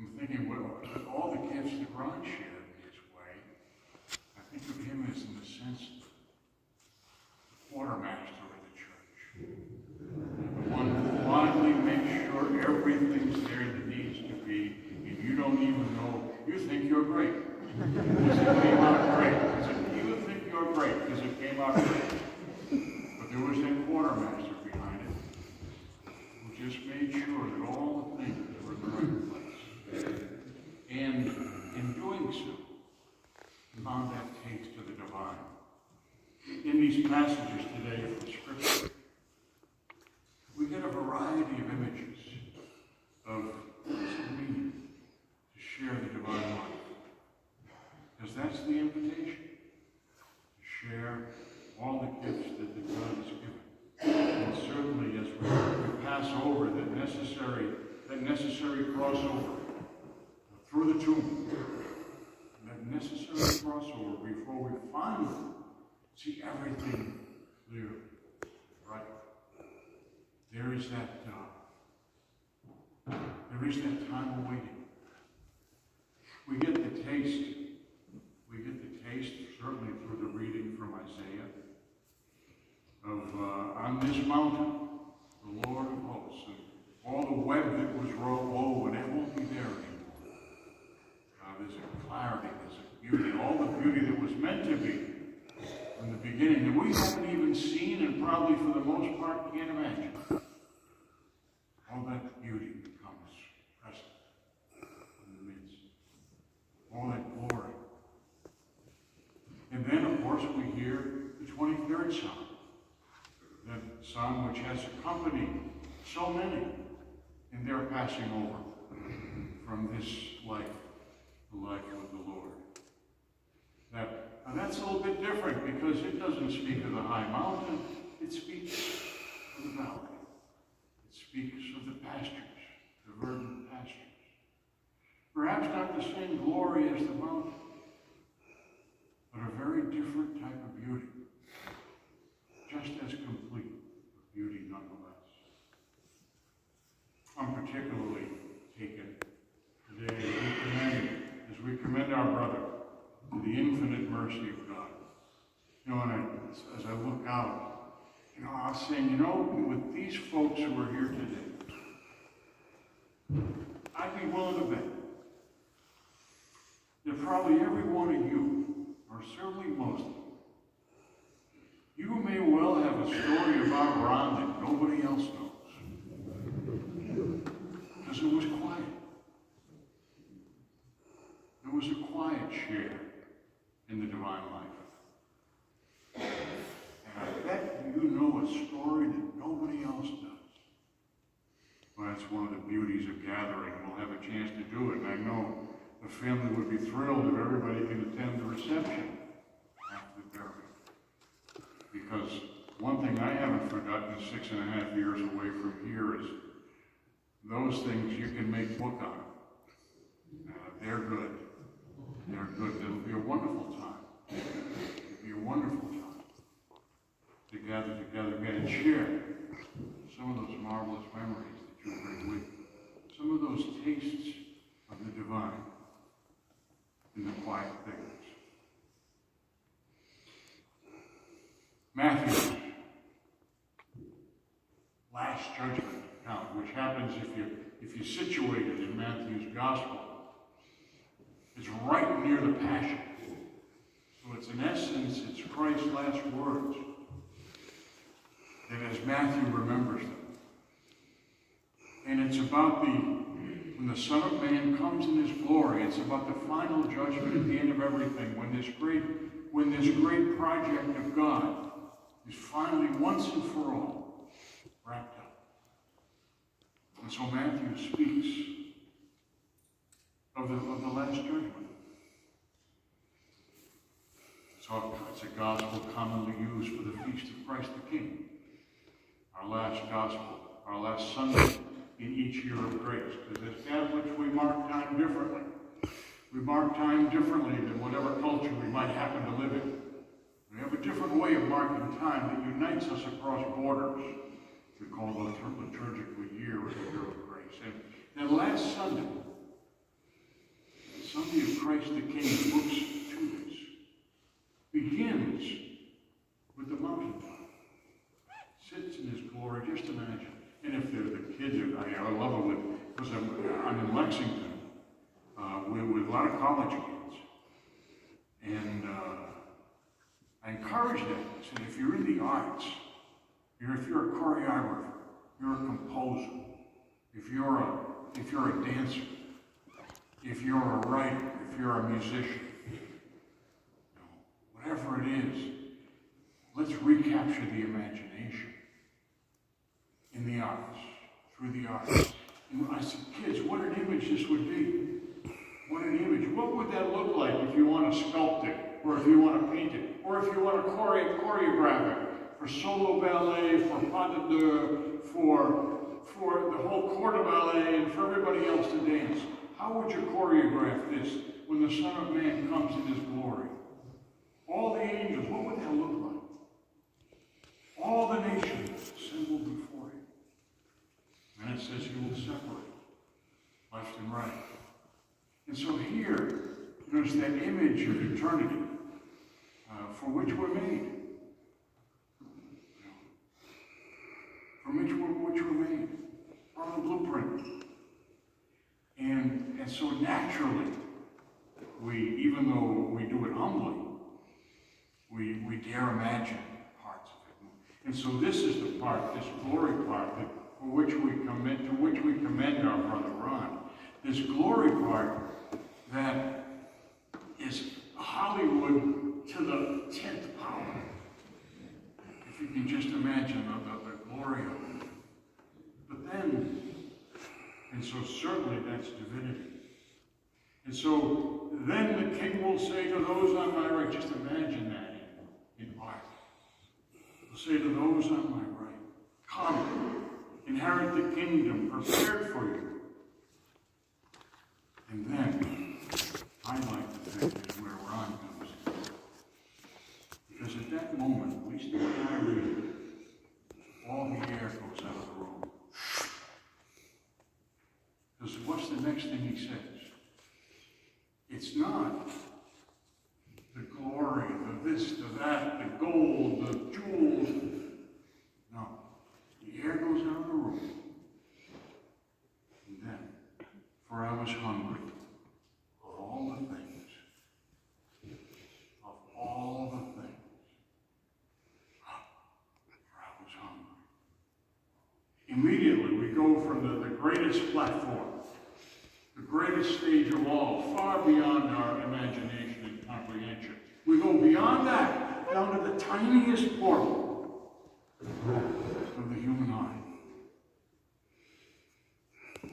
I'm thinking, well, all the gifts that Ron shared in his way, I think of him as, in a sense, the quartermaster of the church. The one who finally makes sure everything's there that needs to be, and you don't even know, you think you're great. Because it came out great. You think you're great because it came out great. But there was that quartermaster behind it who just made sure that all the things were in the right place. And in doing so, found that taste of the divine. In these passages today from Scripture, we get a variety of images of what does it mean to share the divine life. Because that's the invitation, to share all the gifts that God has given. And certainly as we pass over that necessary crossover through the tomb, that necessary crossover before we finally see everything clearly, right? There is that time of waiting. We get the taste. Certainly through the reading from Isaiah, of on this mountain, the Lord of hosts, and all the web that was woven, it won't be there anymore. There's a clarity, there's a beauty, all the beauty that was meant to be from the beginning, that we haven't even seen and probably for the most part can't imagine. All that beauty becomes present in the midst. All that glory. And then, of course, we hear the 23rd Psalm. That psalm which has accompanied so many in their passing over from this life, the life of the Lord. That's a little bit different because it doesn't speak of the high mountain, it speaks of the valley. It speaks of the pastures, the verdant pastures. Perhaps not the same glory as the mountain, but a very different type of beauty, just as complete beauty nonetheless. I'm particularly taken today as we commend our brother to the infinite mercy of God. You know, and as I look out, I was saying, with these folks who are here today, I'd be willing to bet that probably every one of you, or certainly most of them, you may well have a story about Ron that nobody else knows. Because it was quiet. There was a quiet share in the divine life. And I bet you know a story that nobody else does. Well, that's one of the beauties of gathering. We'll have a chance to do it, and I know the family would be thrilled if everybody can attend the reception after the burial. Because one thing I haven't forgotten 6.5 years away from here is those things you can make book on. They're good. They're good. It'll be a wonderful time. It'll be a wonderful time to gather together again and share some of those marvelous memories that you bring with you. Some of those tastes of the divine in the quiet things. Matthew's last judgment account, which happens if you situate it in Matthew's gospel, is right near the Passion. So it's in essence, it's Christ's last words. And as Matthew remembers them. And it's about when the Son of Man comes in his glory, it's about the final judgment at the end of everything, when this great project of God is finally once and for all wrapped up. And so Matthew speaks of the last judgment. So it's a gospel commonly used for the feast of Christ the King. Our last gospel, our last Sunday in each year of grace. Because as Catholics, we mark time differently. We mark time differently than whatever culture we might happen to live in. We have a different way of marking time that unites us across borders. We call the liturgical year or the year of grace. And that last Sunday Sunday of Christ the King looks to this. Begins with the mountaintop. Sits in his glory, just imagine. And if they're the kids, I love it because I'm in Lexington with a lot of college kids. And I encourage them. I said, if you're in the arts, if you're a choreographer, you're a composer, if you're a dancer, if you're a writer, if you're a musician, whatever it is, let's recapture the imagination in the arts, through the arts. And I said, kids, what an image this would be. What an image. What would that look like if you want to sculpt it, or if you want to paint it, or if you want to choreograph it for solo ballet, for pas de deux, for the whole corps de ballet, and for everybody else to dance? How would you choreograph this when the Son of Man comes in his glory? All the angels, what would that look like? All the nations assembled before him. And it says he will separate left and right. And so here, there's that image of eternity for which we're made. From which we're made. From the blueprint. And so naturally, even though we do it humbly, we dare imagine parts of it. And so this is the part, this glory part, to which we commend our brother Ron. This glory part that is Hollywood to the 10th power. If you can just imagine the glory of it. But then, and so certainly that's divinity. And so then the king will say to those on my right, just imagine that in art. He'll say to those on my right, come, inherit the kingdom prepared for you. And then, I like to think is where Ron comes in. Because at that moment, at least when I read it, all the air goes out of the room. Because what's the next thing he says? It's not the glory, the this, the that, the gold, the jewels. No. The air goes out of the room. And then, for I was hungry of all the things. Of all the things. For I was hungry. Immediately, we go from the greatest platform, the greatest stage of all, far beyond our imagination and comprehension. We go beyond that, down to the tiniest portal of the human eye.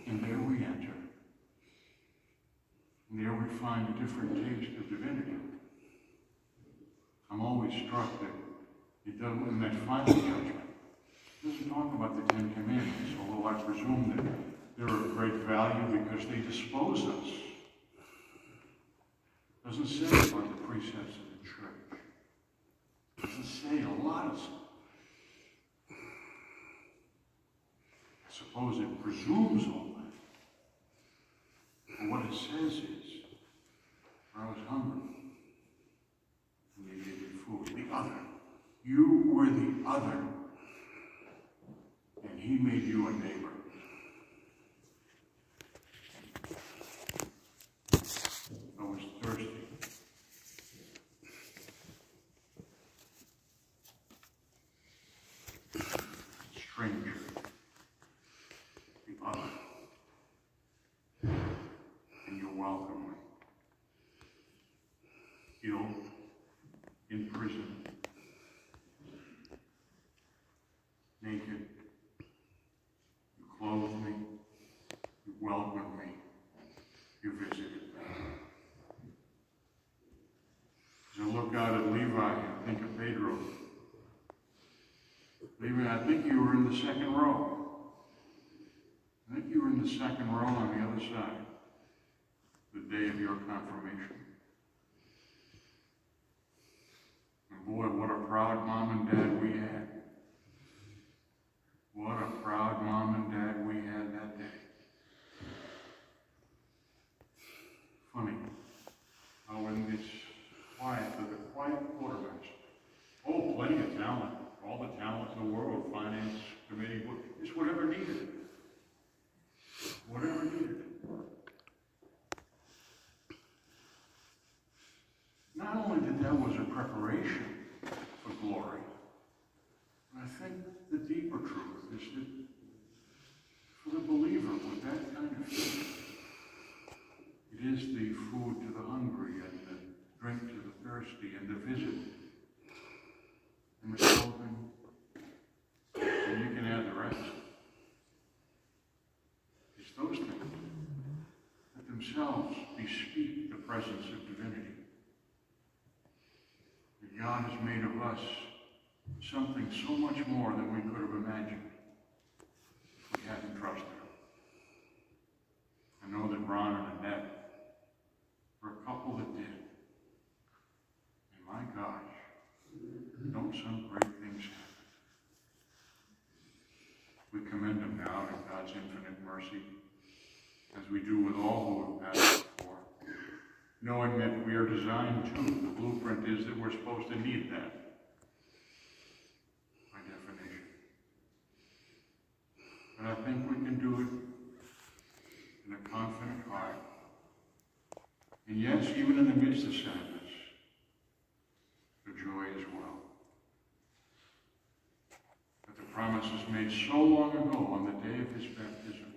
And there we enter. And there we find a different taste of divinity. I'm always struck that it doesn't, in that final judgment, it doesn't talk about the Ten Commandments, although I presume that they're of great value because they dispose us. It doesn't say about the precepts of the church. It doesn't say a lot of stuff. I suppose it presumes all that. But what it says is, I was hungry, and they gave me food. The other. You were the other, and he made you a neighbor. I was thirsty. Stranger. The other. And you welcome me. Ill, in prison, naked. You clothed me. You welcomed me. You visited me. As I look out at Levi and think of Pedro. Levi, I think you were in the second row. I think you were in the second row on the other side. The day of your confirmation. And boy, what a proud mom and dad we had. What a proud mom and dad we had that day. Funny. committee, it's whatever needed. Whatever needed. Not only that that was a preparation for glory, but I think the deeper truth is that for the believer with that kind of faith, it is the food to the hungry and the drink to the thirsty and the visit and the clothing, and you can add the rest. It's those things that themselves bespeak the presence of divinity. That God has made of us something so much more than we could have imagined if we hadn't trusted Him. I know that Ron and Annette were a couple that did. And my gosh, don't some great things happen. We commend them now to God's infinite mercy, as we do with all who have passed before, knowing that we are designed to. The blueprint is that we're supposed to need that, by definition. But I think we can do it in a confident heart. And yes, even in the midst of sadness, the joy as well. That the promises made so long ago on the day of his baptism